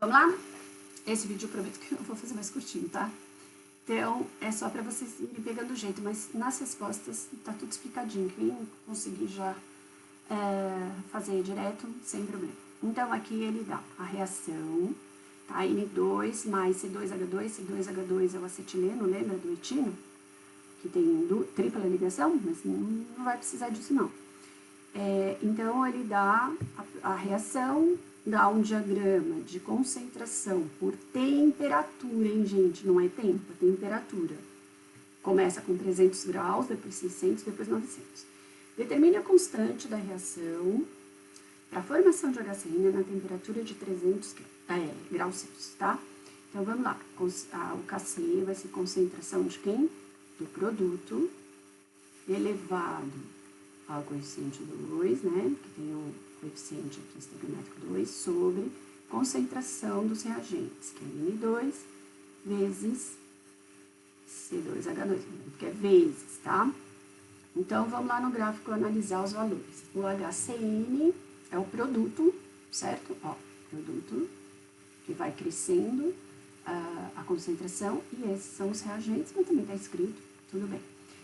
Vamos lá? Esse vídeo eu prometo que eu vou fazer mais curtinho, tá? Então, é só pra vocês irem pegando o jeito, mas nas respostas tá tudo explicadinho. Quem conseguir já fazer direto, sem problema. Então, aqui ele dá a reação, tá? N2 mais C2H2, C2H2 é o acetileno, lembra do etino? Que tem tripla ligação, mas não vai precisar disso, não. Então, ele dá a reação, dá um diagrama de concentração por temperatura, hein, gente? Não é tempo, é temperatura. Começa com 300 graus, depois 600, depois 900. Determine a constante da reação para a formação de HCl na temperatura de 300 graus Celsius, tá? Então, vamos lá. O Kc vai ser concentração de quem? Do produto elevado ao coeficiente 2, né, que tem o coeficiente aqui estequiométrico 2, sobre concentração dos reagentes, que é N2 vezes C2H2, que é vezes, tá? Então, vamos lá no gráfico analisar os valores. O HCN é o produto, certo? Ó, produto que vai crescendo a concentração, e esses são os reagentes, mas também está escrito, tudo bem.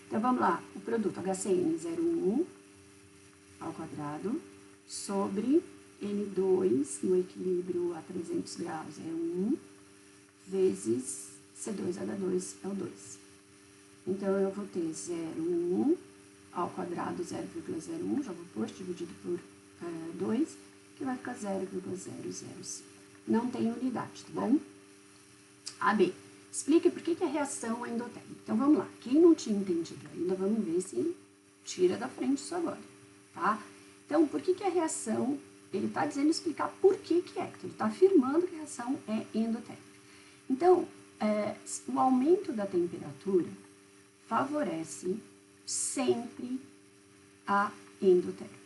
Então, vamos lá, o produto HCN 0,1 ao quadrado sobre N2 no equilíbrio a 300 graus é 1 vezes C2H2 é o 2. Então, eu vou ter 0,1 ao quadrado 0,01, já vou pôr, dividido por 2, que vai ficar 0,005. Não tem unidade, tá bom? AB. Explique por que a reação é endotérmica. Então, vamos lá. Quem não tinha entendido ainda, vamos ver se tira da frente isso agora, tá? Então, por que a reação, ele está dizendo explicar por que é. Ele está afirmando que a reação é endotérmica. Então, o aumento da temperatura favorece sempre a endotérmica.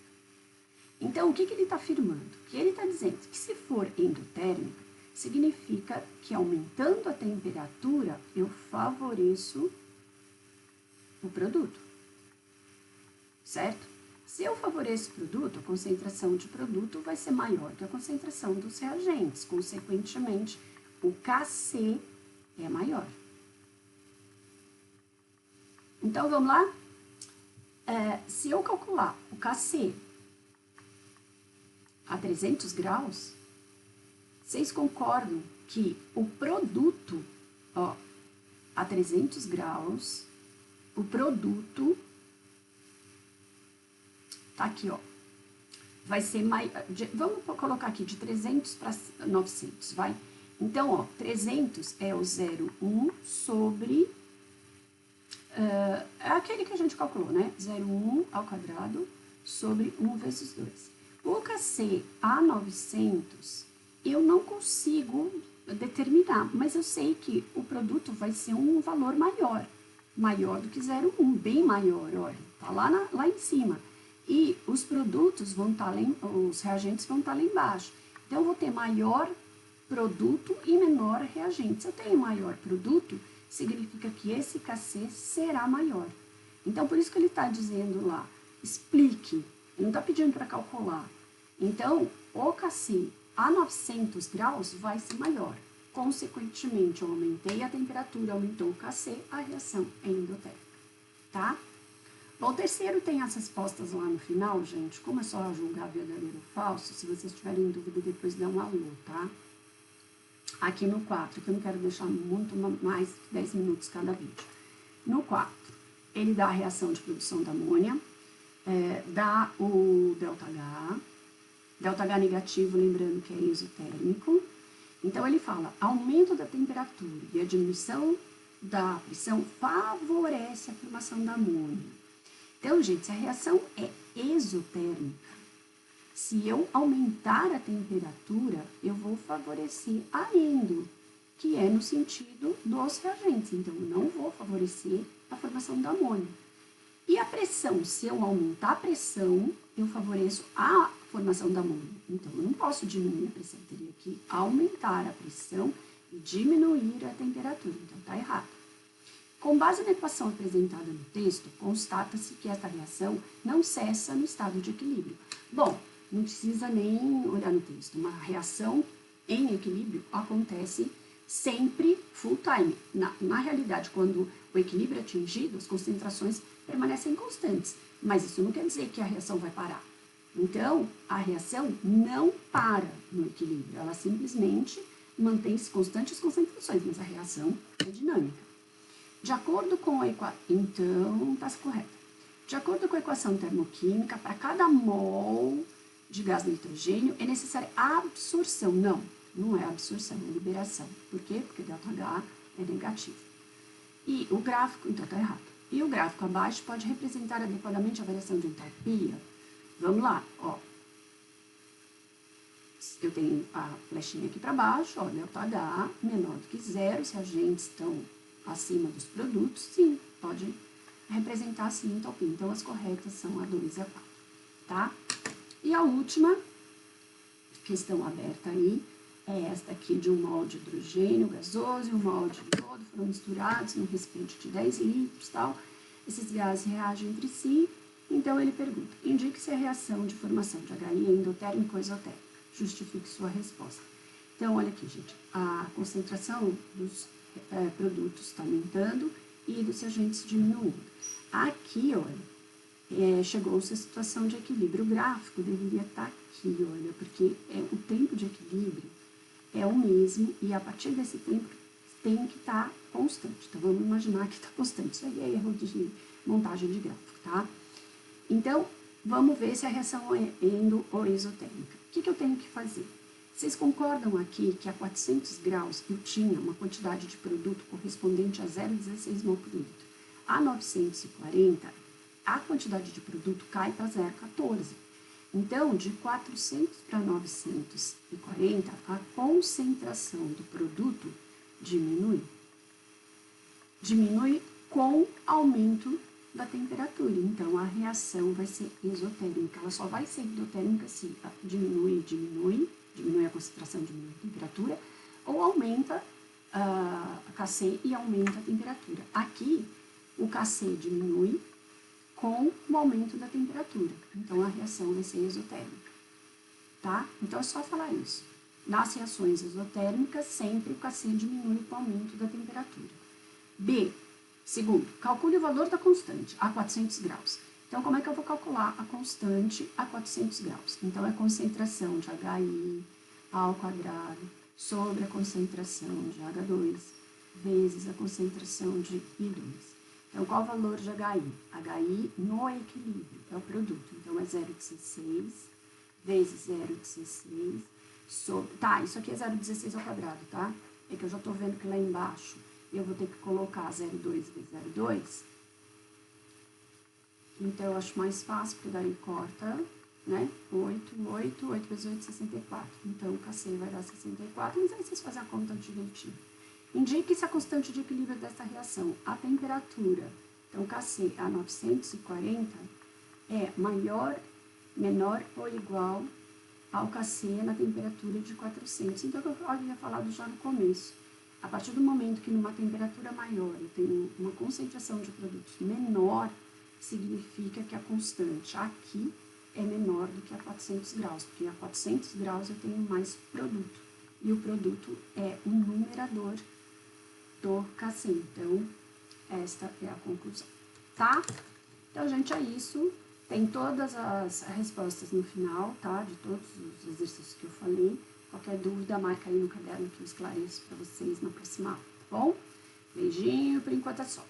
Então, o que ele está afirmando? Que ele está dizendo que se for endotérmica, significa que aumentando a temperatura, eu favoreço o produto, certo? Se eu favoreço o produto, a concentração de produto vai ser maior que a concentração dos reagentes, consequentemente, o Kc é maior. Então, vamos lá? Se eu calcular o Kc a 300 graus, vocês concordam que o produto, ó, a 300 graus, o produto, tá aqui, ó, vai ser mais, vamos colocar aqui de 300 para 900, vai? Então, ó, 300 é o 0,1 sobre, é aquele que a gente calculou, né? 0,1 ao quadrado sobre 1 vezes 2. O Kc a 900, eu não consigo determinar, mas eu sei que o produto vai ser um valor maior do que 0,1, bem maior, olha, tá lá em cima. E os produtos vão estar os reagentes vão estar lá embaixo. Então, eu vou ter maior produto e menor reagente. Se eu tenho maior produto, significa que esse Kc será maior. Então, por isso que ele está dizendo lá, explique, ele não está pedindo para calcular. Então, o Kc a 900 graus vai ser maior. Consequentemente, eu aumentei a temperatura, aumentou o Kc, a reação é endotérmica, tá? Bom, o terceiro tem as respostas lá no final, gente. Como é só julgar verdadeiro ou falso, se vocês tiverem dúvida, depois dá um alô, tá? Aqui no 4, que eu não quero deixar muito mais de 10 minutos cada vídeo. No 4, ele dá a reação de produção da amônia, dá o ΔH, ΔH negativo, lembrando que é isotérmico. Então, ele fala, aumento da temperatura e a diminuição da pressão favorece a formação da amônia. Então, gente, se a reação é exotérmica, se eu aumentar a temperatura, eu vou favorecer a endo, que é no sentido dos reagentes. Então, eu não vou favorecer a formação da amônia. E a pressão, se eu aumentar a pressão, eu favoreço a formação da amônia. Então, eu não posso diminuir a pressão, eu teria que aumentar a pressão e diminuir a temperatura. Então, tá errado. Com base na equação apresentada no texto, constata-se que esta reação não cessa no estado de equilíbrio. Bom, não precisa nem olhar no texto. Uma reação em equilíbrio acontece sempre full time. Na realidade, quando o equilíbrio é atingido, as concentrações permanecem constantes, mas isso não quer dizer que a reação vai parar. Então, a reação não para no equilíbrio, ela simplesmente mantém-se constantes as concentrações, mas a reação é dinâmica. De acordo com a equação, então, está correto. De acordo com a equação termoquímica, para cada mol de gás nitrogênio é necessária a absorção. Não é absorção, é liberação. Por quê? Porque ΔH é negativo. E o gráfico, então está errado. E o gráfico abaixo pode representar adequadamente a variação de entalpia. Vamos lá, ó. Eu tenho a flechinha aqui para baixo, ó, ΔH menor do que zero, se agentes estão acima dos produtos, sim, pode representar sim a entalpia. Então, as corretas são a 2 e a 4, tá? E a última questão aberta aí é esta aqui de um mol de hidrogênio gasoso e um mol de iodo foram misturados num recipiente de 10 litros, tal. Esses gases reagem entre si. Então, ele pergunta, indique se a reação de formação de HI é endotérmica ou exotérmica. Justifique sua resposta. Então, olha aqui, gente, a concentração dos produtos está aumentando e dos reagentes diminuindo. Aqui, olha, chegou-se a situação de equilíbrio. O gráfico deveria estar aqui, olha, porque o tempo de equilíbrio é o mesmo e a partir desse tempo tem que estar constante. Então, vamos imaginar que está constante. Isso aí é erro de montagem de gráfico, tá? Então, vamos ver se a reação é endo ou exotérmica. O que eu tenho que fazer? Vocês concordam aqui que a 400 graus eu tinha uma quantidade de produto correspondente a 0,16 mol por litro. A 940, a quantidade de produto cai para 0,14. Então, de 400 para 940, a concentração do produto diminui. Diminui com aumento da temperatura. Então, a reação vai ser exotérmica. Ela só vai ser endotérmica se diminui a concentração, diminui a temperatura, ou aumenta a Kc e aumenta a temperatura. Aqui, o Kc diminui com o aumento da temperatura. Então, a reação vai ser exotérmica, tá? Então, é só falar isso. Nas reações exotérmicas, sempre o Kc diminui com o aumento da temperatura. B. Segundo, calcule o valor da constante a 400 graus. Então, como é que eu vou calcular a constante a 400 graus? Então, é a concentração de HI ao quadrado sobre a concentração de H2 vezes a concentração de I2. Então, qual o valor de HI? HI no equilíbrio, é o produto. Então, é 0,16 vezes 0,16 sobre... Tá, isso aqui é 0,16 ao quadrado, tá? É que eu já tô vendo que lá embaixo eu vou ter que colocar 0,2 vezes 0,2. Então, eu acho mais fácil, porque daí corta, né? 8 vezes 8, 64. Então, o Kc vai dar 64, mas aí vocês fazem a conta direitinho. Indique se a constante de equilíbrio desta reação, a temperatura. Então, Kc a 940 é maior, menor ou igual ao Kc na temperatura de 400. Então, eu havia falado já no começo. A partir do momento que numa temperatura maior eu tenho uma concentração de produtos menor, significa que a constante aqui é menor do que a 400 graus, porque a 400 graus eu tenho mais produto, e o produto é um numerador do Kc. Então, esta é a conclusão, tá? Então, gente, é isso. Tem todas as respostas no final, tá? De todos os exercícios que eu falei. Qualquer dúvida, marca aí no caderno que eu esclareço para vocês na próxima aula, tá bom? Beijinho, por enquanto é só.